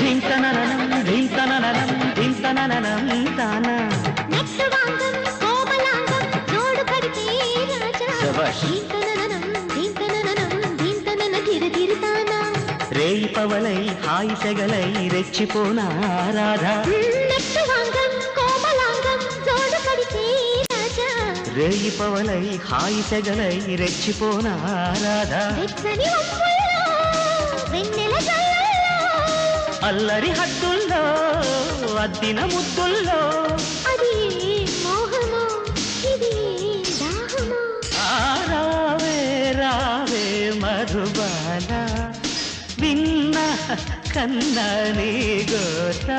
ధింతననం ధింతననం ధింతననం తానా నెట్టువాంగం కోమలాంగం జోడు కడితే రాజా ధింతననం ధింతననం ధింతనన ధిరధిరతానా రేయి పవలై హాయి సెగలై రెచ్చిపోనా రాధా నెట్టువాంగం కోమలాంగం జోడు కడితే రాజా రేయి పవలై హాయి సెగలై రెచ్చిపోనా రాధా వెచ్చని వంపుల్లో వెన్నెల జల్లలో అల్లరి హద్దుల్లో అద్దిన ముద్దుల్లో అది మోహమో ఇది దాహమో రావే రావే మధుబాల విన్న కన్న నీ గోత